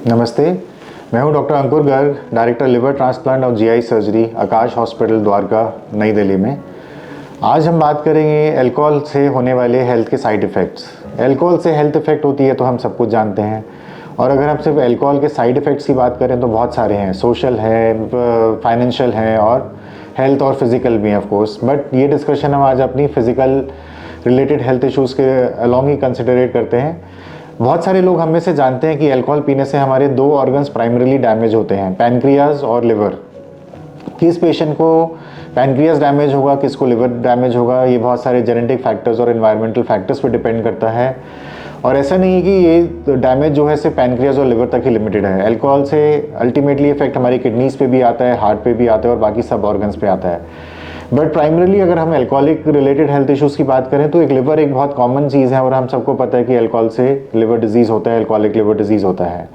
नमस्ते, मैं हूं डॉक्टर अंकुर गर्ग, डायरेक्टर लिवर ट्रांसप्लांट और जीआई सर्जरी, आकाश हॉस्पिटल द्वारका, नई दिल्ली में। आज हम बात करेंगे अल्कोहल से होने वाले हेल्थ के साइड इफ़ेक्ट्स। अल्कोहल से हेल्थ इफ़ेक्ट होती है तो हम सब कुछ जानते हैं, और अगर हम सिर्फ अल्कोहल के साइड इफ़ेक्ट्स की बात करें तो बहुत सारे हैं। सोशल है, फाइनेंशियल है और हेल्थ और फिज़िकल भी हैं ऑफ कोर्स। बट ये डिस्कशन हम आज अपनी फ़िज़िकल रिलेटेड हेल्थ इश्यूज़ के अलॉन्ग ही कंसिडरेट करते हैं। बहुत सारे लोग हम में से जानते हैं कि अल्कोहल पीने से हमारे दो ऑर्गन्स प्राइमरीली डैमेज होते हैं, पैनक्रियाज और लिवर। किस पेशेंट को पैनक्रियाज डैमेज होगा, किसको लिवर डैमेज होगा, ये बहुत सारे जेनेटिक फैक्टर्स और एनवायरमेंटल फैक्टर्स पर डिपेंड करता है। और ऐसा नहीं है कि ये डैमेज जो है सिर्फ पैनक्रियाज और लिवर तक ही लिमिटेड है। अल्कोहल से अल्टीमेटली इफेक्ट हमारी किडनीज पे भी आता है, हार्ट पे भी आता है और बाकी सब ऑर्गन्स पे आता है। बट प्राइमरीली अगर हम अल्कोहलिक रिलेटेड हेल्थ इश्यूज़ की बात करें तो लिवर एक बहुत कॉमन चीज़ है, और हम सबको पता है कि अल्कोहल से लिवर डिजीज़ होता है, अल्कोहलिक लिवर डिजीज़ होता है।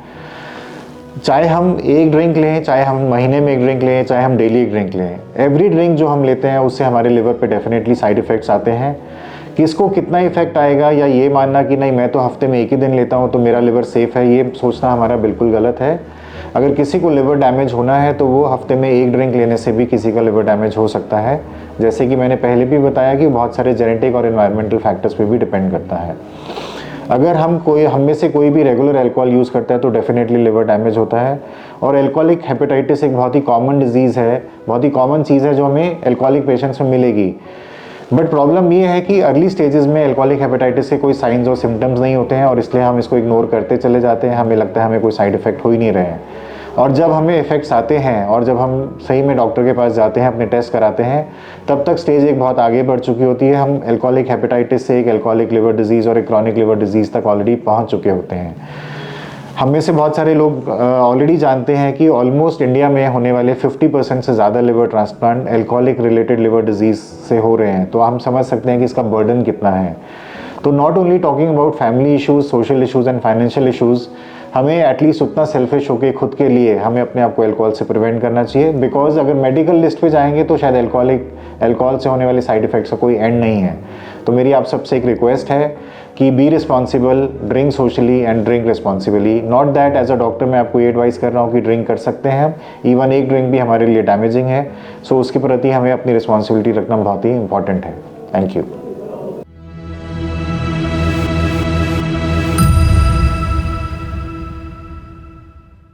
चाहे हम एक ड्रिंक लें, चाहे हम महीने में एक ड्रिंक लें, चाहे हम डेली एक ड्रिंक लें, एवरी ड्रिंक जो हम लेते हैं उससे हमारे लिवर पे डेफिनेटली साइड इफ़ेक्ट्स आते हैं। किसको कितना इफेक्ट आएगा, या ये मानना कि नहीं मैं तो हफ्ते में एक ही दिन लेता हूँ तो मेरा लिवर सेफ है, ये सोचना हमारा बिल्कुल गलत है। अगर किसी को लिवर डैमेज होना है तो वो हफ्ते में एक ड्रिंक लेने से भी किसी का लिवर डैमेज हो सकता है। जैसे कि मैंने पहले भी बताया कि बहुत सारे जेनेटिक और एनवायरमेंटल फैक्टर्स पे भी डिपेंड करता है। अगर हम में से कोई भी रेगुलर अल्कोहल यूज़ करता है तो डेफिनेटली लिवर डैमेज होता है। और अल्कोहलिक हेपेटाइटिस एक बहुत ही कॉमन डिजीज़ है, बहुत ही कॉमन चीज़ है जो हमें अल्कोहलिक पेशेंट्स में मिलेगी। बट प्रॉब्लम ये है कि अर्ली स्टेजेस में अल्कोहलिक हेपेटाइटिस के कोई साइंस और सिम्टम्स नहीं होते हैं, और इसलिए हम इसको इग्नोर करते चले जाते हैं। हमें लगता है हमें कोई साइड इफ़ेक्ट हो ही नहीं रहे हैं। और जब हमें इफ़ेक्ट्स आते हैं और जब हम सही में डॉक्टर के पास जाते हैं, अपने टेस्ट कराते हैं, तब तक स्टेज एक बहुत आगे बढ़ चुकी होती है। हम अल्कोहलिक हेपेटाइटिस से एक अल्कोहलिक लिवर डिजीज़ और एक क्रॉनिक लिवर डिजीज़ तक ऑलरेडी पहुँच चुके होते हैं। हम में से बहुत सारे लोग ऑलरेडी जानते हैं कि ऑलमोस्ट इंडिया में होने वाले 50% से ज़्यादा liver transplant alcoholic related liver disease से हो रहे हैं। तो हम समझ सकते हैं कि इसका बर्डन कितना है। तो not only talking about family issues, social issues and financial issues, हमें एटलीस्ट उतना सेल्फिश होकर खुद के लिए हमें अपने आप को अल्कोहल से प्रिवेंट करना चाहिए। बिकॉज अगर मेडिकल लिस्ट पे जाएंगे तो शायद अल्कोहल से होने वाले साइड इफ़ेक्ट्स का कोई एंड नहीं है। तो मेरी आप सबसे एक रिक्वेस्ट है कि be responsible, drink socially and drink responsibly. Not that as a doctor मैं आपको ये एडवाइस कर रहा हूँ कि ड्रिंक कर सकते हैं, इवन एक ड्रिंक भी हमारे लिए डैमेजिंग है। सो उसके प्रति हमें अपनी रिस्पॉन्सिबिलिटी रखना बहुत ही इंपॉर्टेंट है। Thank you.